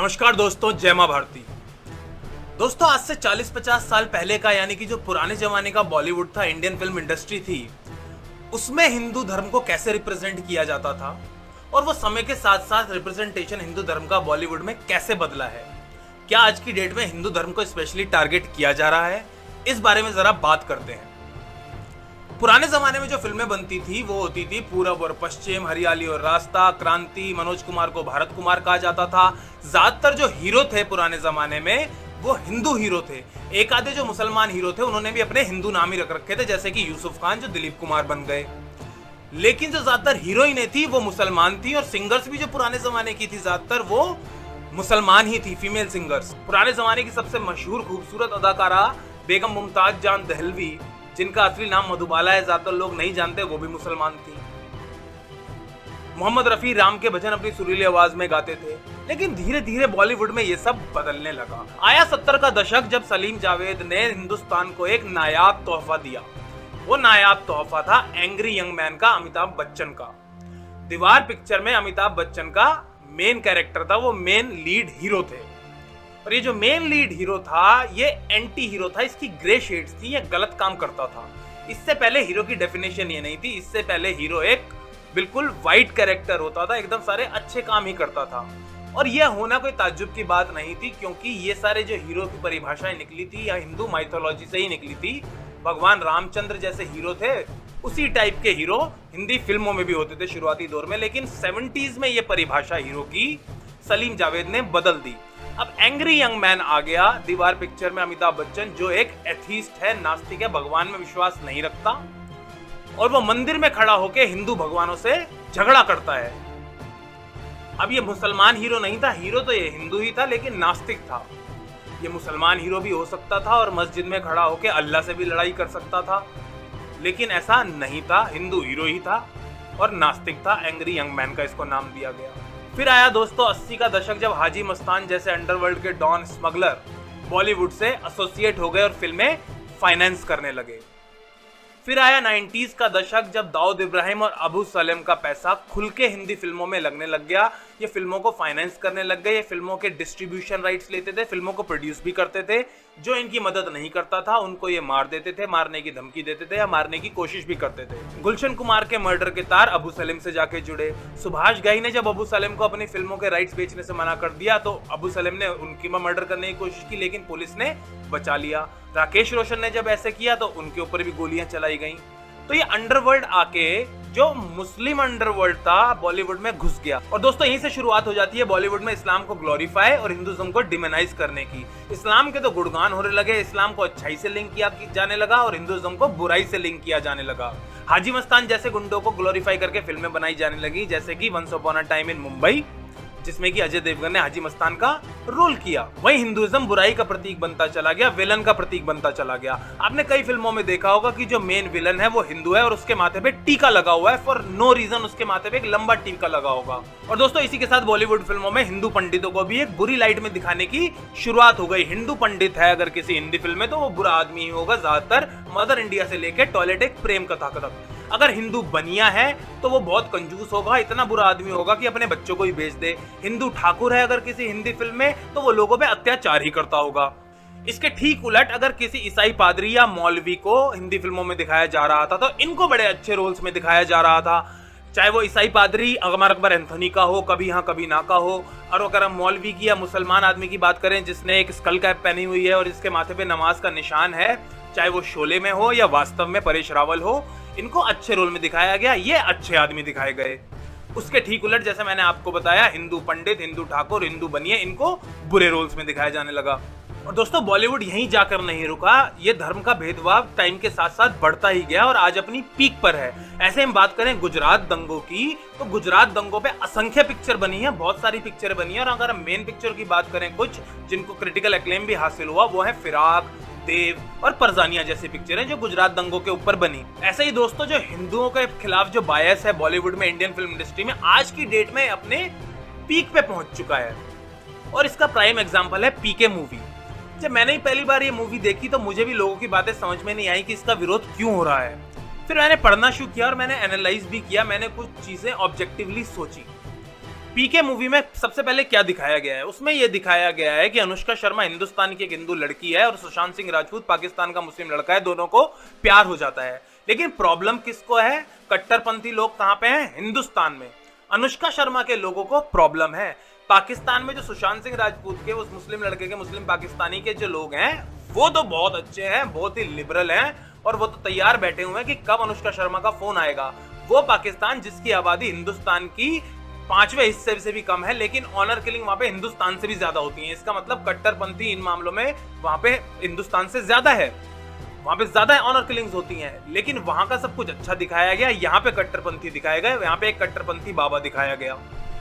नमस्कार दोस्तों, जय मां भारती। दोस्तों, आज से 40-50 साल पहले का यानी कि जो पुराने जमाने का बॉलीवुड था, इंडियन फिल्म इंडस्ट्री थी, उसमें हिंदू धर्म को कैसे रिप्रेजेंट किया जाता था और वो समय के साथ साथ रिप्रेजेंटेशन हिंदू धर्म का बॉलीवुड में कैसे बदला है। क्या आज की डेट में हिंदू धर्म को स्पेशली टारगेट किया जा रहा है, इस बारे में जरा बात करते हैं। पुराने जमाने में जो फिल्में बनती थी वो होती थी पूरब और पश्चिम, हरियाली और रास्ता, क्रांति। मनोज कुमार को भारत कुमार कहा जाता था। ज्यादातर जो हीरो थे पुराने जमाने में वो हिंदू हीरो थे। एक आधे जो मुसलमान हीरो थे उन्होंने भी अपने हिंदू नाम ही रख रखे थे, जैसे कि यूसुफ खान जो दिलीप कुमार बन गए। लेकिन जो ज्यादातर हीरोइनें थी वो मुसलमान थी और सिंगर्स भी जो पुराने जमाने की थी ज्यादातर वो मुसलमान ही थी, फीमेल सिंगर्स। पुराने जमाने की सबसे मशहूर खूबसूरत अदाकारा बेगम मुमताज जान दहलवी, जिनका असली नाम मधुबाला है, ज्यादातर लोग नहीं जानते, वो भी मुसलमान थी। मोहम्मद रफी राम के भजन अपनी सुरीली आवाज में गाते थे। लेकिन धीरे धीरे बॉलीवुड में ये सब बदलने लगा। आया 70 का दशक, जब सलीम जावेद ने हिंदुस्तान को एक नायाब तोहफा दिया। वो नायाब तोहफा था एंग्री यंग मैन का, अमिताभ बच्चन का। दीवार पिक्चर में अमिताभ बच्चन का मेन कैरेक्टर था, वो मेन लीड हीरो थे। और ये जो मेन लीड हीरो था ये एंटी हीरो था, इसकी ग्रे शेड्स थी, ये गलत काम करता था। इससे पहले हीरो की डेफिनेशन ये नहीं थी। इससे पहले हीरो एक बिल्कुल वाइट कैरेक्टर होता था, एकदम सारे अच्छे काम ही करता था। और यह होना कोई ताज्जुब की बात नहीं थी, क्योंकि ये सारे जो हीरो की परिभाषाएं निकली थी या हिंदू माइथोलॉजी से ही निकली थी। भगवान रामचंद्र जैसे हीरो थे, उसी टाइप के हीरो हिंदी फिल्मों में भी होते थे शुरुआती दौर में। लेकिन 70s में ये परिभाषा हीरो की सलीम जावेद ने बदल दी। अब एंग्री यंग मैन आ गया दीवार पिक्चर में। अमिताभ बच्चन जो एक एथीस्ट है, नास्तिक है, भगवान में विश्वास नहीं रखता, और वो मंदिर में खड़ा होकर हिंदू भगवानों से झगड़ा करता है। अब ये मुसलमान हीरो नहीं था, हीरो तो ये हिंदू ही था लेकिन नास्तिक था। ये मुसलमान हीरो भी हो सकता था और मस्जिद में खड़ा होकर अल्लाह से भी लड़ाई कर सकता था, लेकिन ऐसा नहीं था। हिंदू हीरो ही था और नास्तिक था। एंग्री यंग मैन का इसको नाम दिया गया। फिर आया दोस्तों 80 का दशक, जब हाजी मस्तान जैसे अंडरवर्ल्ड के डॉन स्मगलर बॉलीवुड से एसोसिएट हो गए और फिल्में फाइनेंस करने लगे। फिर आया 90s का दशक, जब दाऊद इब्राहिम और अबू सलेम का पैसा खुल के हिंदी फिल्मों में लगने लग गया। ये फिल्मों को फाइनेंस करने लग गए, ये फिल्मों के डिस्ट्रीब्यूशन राइट्स लेते थे, फिल्मों को प्रोड्यूस भी करते थे। जो इनकी मदद नहीं करता था उनको ये मार देते थे, मारने की धमकी देते थे या मारने की कोशिश भी करते थे। गुलशन कुमार के मर्डर के तार अबू सलेम से जाके जुड़े। सुभाष घई ने जब अबू सलेम को अपनी फिल्मों के राइट्स बेचने से मना कर दिया तो अबू सलेम ने उनकी मर्डर करने की कोशिश की, लेकिन पुलिस ने बचा लिया। राकेश रोशन ने जब ऐसे किया तो उनके ऊपर भी गोलियां चलाई गई। तो ये अंडरवर्ल्ड आके जो मुस्लिम अंडरवर्ल्ड था बॉलीवुड में घुस गया। और दोस्तों यहीं से शुरुआत हो जाती है बॉलीवुड में इस्लाम को ग्लोरीफाई और हिंदुइज्म को डिमोनाइज करने की। इस्लाम के तो गुणगान होने लगे, इस्लाम को अच्छाई से लिंक किया जाने लगा और हिंदुइज्म को बुराई से लिंक किया जाने लगा। हाजी मस्तान जैसे गुंडों को ग्लोरीफाई करके फिल्में बनाई जाने लगी, जैसे कि once upon a time in Mumbai, जिसमें कि अजय देवगन ने हाजी मस्तान का रोल किया। वहीं हिंदुइज्म बुराई का प्रतीक बनता चला गया, विलन का प्रतीक बनता चला गया। आपने कई फिल्मों में देखा होगा कि जो मेन विलन है वो हिंदू है और उसके माथे पे टीका लगा हुआ है, फॉर नो रीजन उसके माथे पे एक लंबा टीका लगा होगा। और दोस्तों इसी के साथ बॉलीवुड फिल्मों में हिंदू पंडितों को भी एक बुरी लाइट में दिखाने की शुरुआत हो गई। हिंदू पंडित है अगर किसी हिंदी फिल्म में तो वो बुरा आदमी ही होगा, ज्यादातर मदर इंडिया से लेकर टॉयलेट एक प्रेम कथा तक। अगर हिंदू बनिया है तो वो बहुत कंजूस होगा, इतना बुरा आदमी होगा कि अपने बच्चों को ही बेच दे। हिंदू ठाकुर है अगर किसी हिंदी फिल्म में तो वो लोगों पे अत्याचार ही करता होगा। इसके ठीक उलट अगर किसी ईसाई पादरी या मौलवी को हिंदी फिल्मों में दिखाया जा रहा था तो इनको बड़े अच्छे रोल्स में दिखाया जा रहा था, चाहे वो ईसाई पादरी अमर अकबर एंथोनी का हो, कभी हाँ कभी ना का हो। और अगर हम मौलवी की या मुसलमान आदमी की बात करें जिसने एक स्कल कैप पहनी हुई है और जिसके माथे पे नमाज का निशान है, चाहे वो शोले में हो या वास्तव में परेश रावल हो, इनको अच्छे रोल में दिखाया गया, ये अच्छे आदमी दिखाए गए। उसके ठीक उलट जैसे मैंने आपको बताया, हिंदू पंडित, हिंदू ठाकुर, हिंदू बनिए, इनको बुरे रोल्स में दिखाया जाने लगा। और दोस्तों बॉलीवुड यहीं जाकर नहीं रुका, ये धर्म का भेदभाव टाइम के साथ साथ बढ़ता ही गया और आज अपनी पीक पर है। ऐसे हम बात करें गुजरात दंगों की तो गुजरात दंगों पे असंख्य पिक्चर बनी है, बहुत सारी पिक्चर बनी है। और अगर हम मेन पिक्चर की बात करें कुछ जिनको क्रिटिकल एक्लेम भी हासिल हुआ, वो है फिराक, देव और परजानिया जैसी पिक्चरें जो गुजरात दंगों के ऊपर बनी। ऐसे ही दोस्तों जो हिंदुओं के खिलाफ जो बायस है बॉलीवुड में, इंडियन फिल्म इंडस्ट्री में, आज की डेट में अपने पीक पे पहुंच चुका है। और इसका प्राइम एग्जांपल है पीके मूवी। जब मैंने ही पहली बार ये मूवी देखी तो मुझे भी लोगों की बातें समझ में नहीं आई कि इसका विरोध क्यों हो रहा है। फिर मैंने पढ़ना शुरू किया और मैंने एनालाइज भी किया, मैंने कुछ चीजें ऑब्जेक्टिवली सोची। पीके मूवी में सबसे पहले क्या दिखाया गया है, उसमें यह दिखाया गया है कि अनुष्का शर्मा हिंदुस्तान की एक हिंदू लड़की है और सुशांत सिंह राजपूत पाकिस्तान का मुस्लिम लड़का है, दोनों को प्यार हो जाता है। लेकिन प्रॉब्लम किसको है? कट्टरपंथी लोग कहां पे हैं? हिंदुस्तान में। अनुष्का शर्मा के लोगों को प्रॉब्लम है पाकिस्तान में। जो सुशांत सिंह राजपूत के उस मुस्लिम लड़के के, मुस्लिम पाकिस्तानी के जो लोग हैं वो तो बहुत अच्छे हैं, बहुत ही लिबरल हैं और वो तो तैयार बैठे हुए हैं कि कब अनुष्का शर्मा का फोन आएगा। वो पाकिस्तान जिसकी आबादी हिंदुस्तान की 5वें हिस्से से भी कम है, लेकिन ऑनर किलिंग वहां पे हिंदुस्तान से भी ज्यादा होती है। इसका मतलब कट्टरपंथी इन मामलों में वहां पे हिंदुस्तान से ज्यादा है, वहां पे ज्यादा ऑनर किलिंग्स होती हैं। लेकिन वहां का सब कुछ अच्छा दिखाया गया, यहाँ पे कट्टरपंथी दिखाया गया, यहाँ पे एक कट्टरपंथी बाबा दिखाया गया।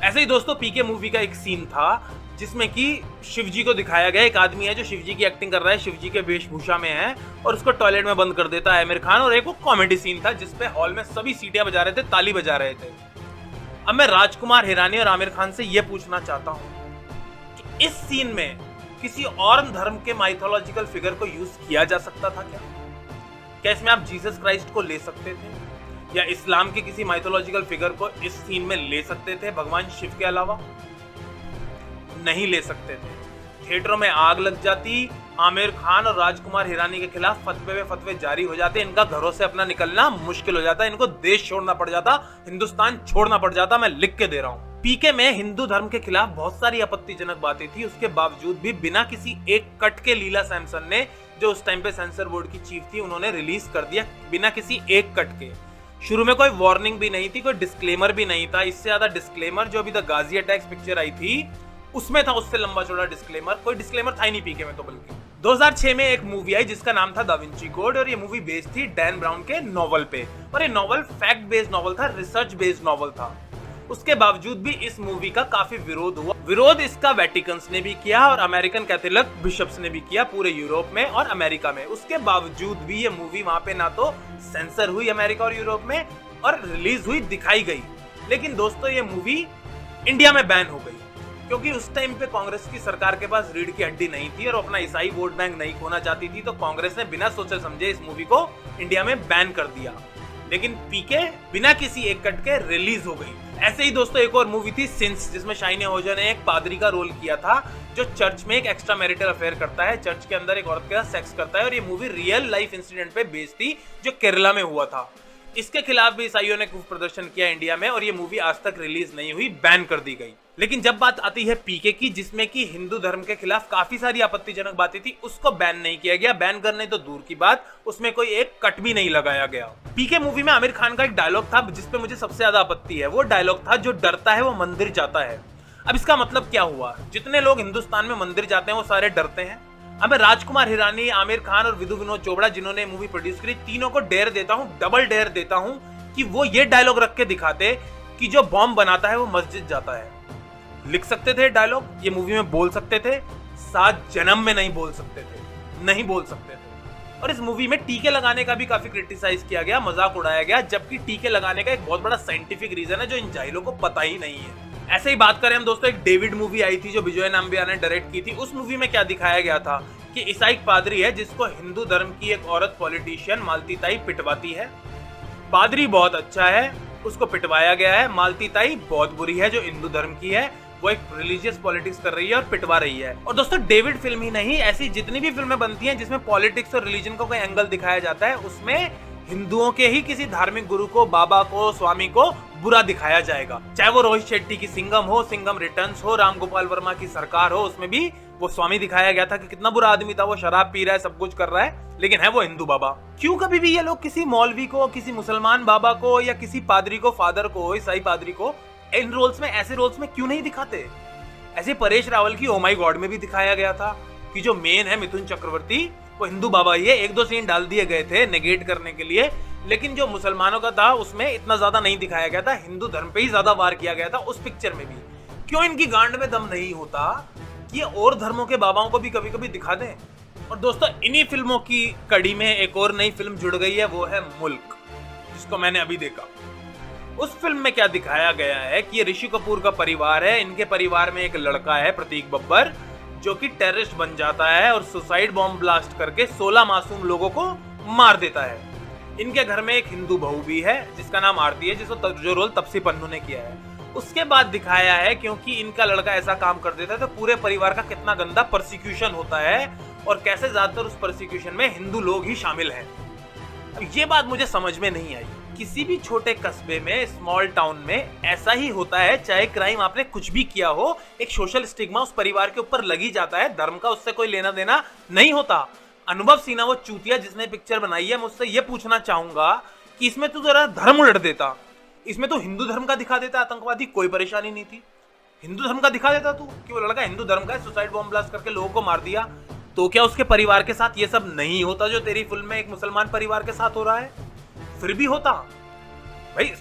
ऐसे ही दोस्तों पीके मूवी का एक सीन था जिसमें कि शिवजी को दिखाया गया। एक आदमी है जो शिवजी की एक्टिंग कर रहा है, शिवजी के वेशभूषा में है और उसको टॉयलेट में बंद कर देता है आमिर खान। और एक वो कॉमेडी सीन था जिसपे हॉल में सभी सीटियां बजा रहे थे, ताली बजा रहे थे। अब मैं राजकुमार हिरानी और आमिर खान से यह पूछना चाहता हूं कि इस सीन में किसी और धर्म के माइथोलॉजिकल फिगर को यूज किया जा सकता था क्या? क्या इसमें आप जीसस क्राइस्ट को ले सकते थे या इस्लाम के किसी माइथोलॉजिकल फिगर को इस सीन में ले सकते थे भगवान शिव के अलावा? नहीं ले सकते थे। थिएटरों में आग लग जाती, आमिर खान और राजकुमार हिरानी के खिलाफ फतवे में फतवे जारी हो जाते, इनका घरों से अपना निकलना मुश्किल हो जाता, इनको देश छोड़ना पड़ जाता, हिंदुस्तान छोड़ना पड़ जाता। मैं लिख के दे रहा हूँ। पीके में हिंदू धर्म के खिलाफ बहुत सारी आपत्तिजनक बातें थी, उसके बावजूद भी बिना किसी एक कट के लीला सैमसन ने, जो उस टाइम पे सेंसर बोर्ड की चीफ थी, उन्होंने रिलीज कर दिया बिना किसी एक कट के। शुरू में कोई वार्निंग भी नहीं थी, कोई डिस्क्लेमर भी नहीं था। इससे ज्यादा डिस्क्लेमर जो अभी द गाजी अटैक्स पिक्चर आई थी उसमें था, उससे लंबा चौड़ा डिस्क्लेमर। कोई डिस्क्लेमर था ही नहीं पीके में तो। बल्कि 2006 में एक मूवी आई जिसका नाम था दा विंची कोड और ये मूवी बेस्ड थी डैन ब्राउन के नॉवल पे। और ये नॉवल फैक्ट बेस्ड नॉवल था, रिसर्च बेस्ड नॉवल था। उसके बावजूद भी इस मूवी का काफी विरोध हुआ। विरोध इसका वेटिकन्स ने भी किया और अमेरिकन कैथोलिक बिशप्स ने भी किया पूरे यूरोप में और अमेरिका में। उसके बावजूद भी ये मूवी वहां पे ना तो सेंसर हुई अमेरिका और यूरोप में और रिलीज हुई, दिखाई गई। लेकिन दोस्तों ये मूवी इंडिया में बैन हो गई क्योंकि उस टाइम पे कांग्रेस की सरकार के पास रीढ़ की हड्डी नहीं थी और अपना ईसाई वोट बैंक नहीं खोना चाहती थी, तो कांग्रेस ने बिना सोचे समझे इस मूवी को इंडिया में बैन कर दिया। लेकिन पीके बिना किसी एक कट के रिलीज हो गई। ऐसे ही दोस्तों एक और मूवी थी सिंस, जिसमें शाइनी आहूजा ने एक पादरी का रोल किया था जो चर्च में एक एक्स्ट्रा मैरिटल अफेयर करता है, चर्च के अंदर एक औरत के साथ सेक्स करता है। और ये मूवी रियल लाइफ इंसिडेंट पे बेस्ड थी जो केरला में हुआ था। इसके खिलाफ भी ईसाइयों ने खूब प्रदर्शन किया इंडिया में और ये मूवी आज तक रिलीज नहीं हुई, बैन कर दी गई। लेकिन जब बात आती है पीके की, जिसमें कि हिंदू धर्म के खिलाफ काफी सारी आपत्तिजनक बातें थी, उसको बैन नहीं किया गया। बैन करने तो दूर की बात, उसमें कोई एक कट भी नहीं लगाया गया। पीके मूवी में आमिर खान का एक डायलॉग था जिसपे मुझे सबसे ज्यादा आपत्ति है। वो डायलॉग था, जो डरता है वो मंदिर जाता है। अब इसका मतलब क्या हुआ? जितने लोग हिंदुस्तान में मंदिर जाते हैं वो सारे डरते हैं। अब मैं राजकुमार हिरानी, आमिर खान और विधु विनोद चोपड़ा जिन्होंने मूवी प्रोड्यूस करी, तीनों को डेयर देता हूँ, डबल डेयर देता हूँ कि वो ये डायलॉग रख के दिखाते कि जो बॉम्ब बनाता है वो मस्जिद जाता है। लिख सकते थे डायलॉग, ये मूवी में बोल सकते थे, 7 जन्म में नहीं बोल सकते थे, नहीं बोल सकते थे। और इस मूवी में टीके लगाने का भी काफी क्रिटिसाइज किया गया, मजाक उड़ाया गया, जबकि टीके लगाने का एक बहुत बड़ा साइंटिफिक रीजन है जो इन जाहिलों को पता ही नहीं है। ऐसे ही बात करें हम दोस्तों, एक डेविड मूवी आई थी जो विजय नाम्बिया ने डायरेक्ट की थी। उस मूवी में क्या दिखाया गया था कि ईसाई पादरी है जिसको हिंदू धर्म की एक औरत पॉलिटिशियन मालती ताई पिटवाती है। पादरी बहुत अच्छा है, उसको पिटवाया गया है। मालती ताई बहुत बुरी है जो हिंदू धर्म की है, वो एक रिलीजियस पॉलिटिक्स कर रही है और पिटवा रही है। और दोस्तों डेविड फिल्म ही नहीं, ऐसी जितनी भी फिल्में बनती हैं जिसमें पॉलिटिक्स और रिलीजन का कोई एंगल दिखाया जाता है, उसमें हिंदुओं के ही किसी धार्मिक गुरु को, बाबा को, स्वामी को बुरा दिखाया जाएगा। चाहे वो रोहित शेट्टी की सिंघम हो, सिंघम रिटर्न्स हो, राम गोपाल वर्मा की सरकार हो, उसमें भी वो स्वामी दिखाया गया था कि कितना बुरा आदमी था, वो शराब पी रहा है, सब कुछ कर रहा है, लेकिन है वो हिंदू बाबा। क्यों कभी भी ये लोग किसी मौलवी को, किसी मुसलमान बाबा को या किसी पादरी को, फादर को, ईसाई पादरी को इन रोल्स में, ऐसे रोल्स में क्यों नहीं दिखाते? ऐसे परेश रावल की ओ माय गॉड में भी दिखाया गया था कि जो मेन है मिथुन चक्रवर्ती वो हिंदू बाबा ही है। 1-2 सीन डाल दिए गए थे नेगेट करने के लिए, लेकिन जो मुसलमानों का था उसमें इतना ज्यादा नहीं दिखाया गया था, हिंदू धर्म पे ही ज्यादा वार किया गया था उस पिक्चर में भी। क्यों इनकी गांड में दम नहीं होता कि ये और धर्मों के बाबाओं को भी कभी कभी दिखा दें? और दोस्तों इन्हीं फिल्मों की कड़ी में एक और नई फिल्म जुड़ गई है, वो है मुल्क, जिसको मैंने अभी देखा। उस फिल्म में क्या दिखाया गया है कि ये ऋषि कपूर का परिवार है, इनके परिवार में एक लड़का है प्रतीक बब्बर जो कि टेररिस्ट बन जाता है और सुसाइड बॉम्ब ब्लास्ट करके 16 मासूम लोगों को मार देता है। इनके घर में एक हिंदू बहू भी है जिसका नाम आरती है, जो रोल तपसी पन्नू ने किया है। उसके बाद दिखाया है क्योंकि इनका लड़का ऐसा काम कर देता है तो पूरे परिवार का कितना गंदा परसिक्यूशन होता है और कैसे ज्यादातर उस परसिक्यूशन में हिंदू लोग ही शामिल हैं। अब ये बात मुझे समझ में नहीं आई। किसी भी छोटे कस्बे में, स्मॉल टाउन में ऐसा ही होता है, चाहे क्राइम आपने कुछ भी किया हो, एक सोशल स्टिग्मा उस परिवार के ऊपर लगी जाता है, धर्म का उससे कोई लेना देना नहीं होता। अनुभव सिन्हा वो चूतिया जिसने पिक्चर बनाई है, मुझसे ये पूछना चाहूंगा कि इसमें तू जरा धर्म उलट देता, इसमें तो हिंदू धर्म का दिखा देता आतंकवादी, कोई परेशानी नहीं थी। हिंदू धर्म का दिखा देता तू कि वो लड़का हिंदू धर्म का है, सुसाइड बॉम्ब ब्लास्ट करके लोगों को मार दिया, तो क्या उसके परिवार के साथ ये सब नहीं होता जो तेरी फिल्म में एक मुसलमान परिवार के साथ हो रहा है? फिर भी होता भाई,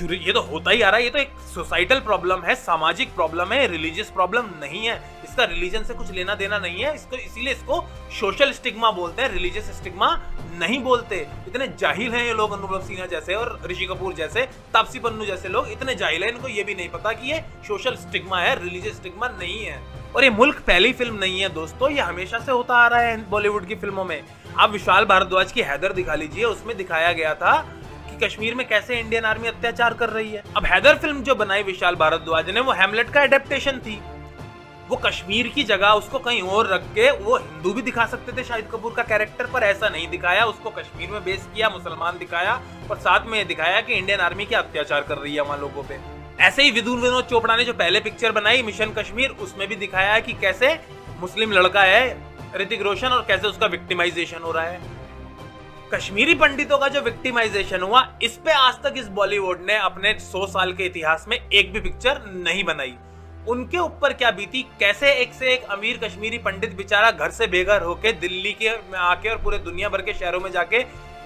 ये तो होता ही आ रहा है। ये तो एक सोसाइटल प्रॉब्लम है, सामाजिक प्रॉब्लम है, रिलीजियस प्रॉब्लम नहीं है। इसका रिलीजन से कुछ लेना देना नहीं है। इसको इसीलिए इसको सोशल स्टिग्मा बोलते हैं, रिलीजियस स्टिग्मा नहीं बोलते। इतने जाहिल हैं ये लोग, अनुभव सिन्हा जैसे और ऋषि कपूर जैसे, तापसी पन्नू जैसे लोग इतने जाहिल हैं, इनको ये भी नहीं पता कि ये सोशल स्टिग्मा है, रिलीजियस स्टिग्मा नहीं है। और ये मुल्क पहली फिल्म नहीं है दोस्तों, ये हमेशा से होता आ रहा है बॉलीवुड की फिल्मों में। आप विशाल भारद्वाज की हैदर दिखा लीजिए, उसमें दिखाया गया था कि कश्मीर में कैसे इंडियन आर्मी अत्याचार कर रही है। अब हैदर फिल्म जो बनाई विशाल भारद्वाज ने, वो हैमलेट का एडेप्टेशन थी। वो कश्मीर की जगह उसको कहीं और रख के वो हिंदू भी दिखा सकते थे शाहिद कपूर का कैरेक्टर, पर ऐसा नहीं दिखाया। उसको कश्मीर में बेस किया, मुसलमान दिखाया और साथ में दिखाया कि इंडियन आर्मी क्या अत्याचार कर रही है वहां लोगों पे। ऐसे ही विदुर विनोद चोपड़ा ने जो पहले पिक्चर बनाई मिशन कश्मीर, उसमें भी दिखाया है कि कैसे मुस्लिम लड़का है ऋतिक रोशन और कैसे उसका विक्टिमाइजेशन हो रहा है। कश्मीरी पंडितों का जो विक्टिमाइजेशन हुआ, इस पे आज तक इस बॉलीवुड ने अपने 100 साल के इतिहास में एक भी पिक्चर नहीं बनाई। उनके ऊपर क्या बीती, कैसे एक से एक अमीर कश्मीरी पंडित बेचारा घर से बेघर होके दिल्ली के में आके और पूरे दुनिया भर के शहरों में जाके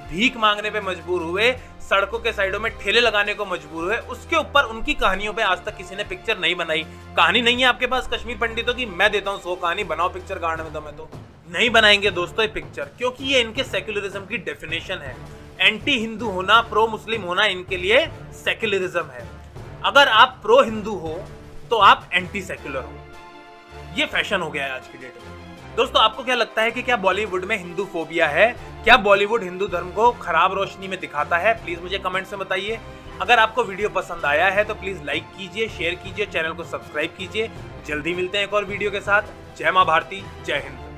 भीख मांगने पे मजबूर हुए, सड़कों के साइडों में ठेले लगाने को मजबूर हुए, उसके ऊपर उनकी कहानियों पे आज तक किसी ने पिक्चर नहीं बनाई। कहानी नहीं है आपके पास कश्मीर पंडितों की, मैं देता हूँ 100 कहानी, बनाओ पिक्चर गाड़ में। तो मैं तो नहीं बनाएंगे दोस्तों ये पिक्चर, क्योंकि ये इनके सेक्युलरिज्म की डेफिनेशन है। एंटी हिंदू होना, प्रो मुस्लिम होना इनके लिए सेक्युलरिज्म है। अगर आप प्रो हिंदू हो तो आप एंटी सेक्युलर हो। ये फैशन हो गया है आज की डेट में। दोस्तों आपको क्या लगता है कि क्या बॉलीवुड में हिंदू फोबिया है? क्या बॉलीवुड हिंदू धर्म को खराब रोशनी में दिखाता है? प्लीज मुझे कमेंट में बताइए। अगर आपको वीडियो पसंद आया है तो प्लीज लाइक कीजिए, शेयर कीजिए, चैनल को सब्सक्राइब कीजिए। जल्दी मिलते हैं एक और वीडियो के साथ। जय मां भारती, जय हिंद।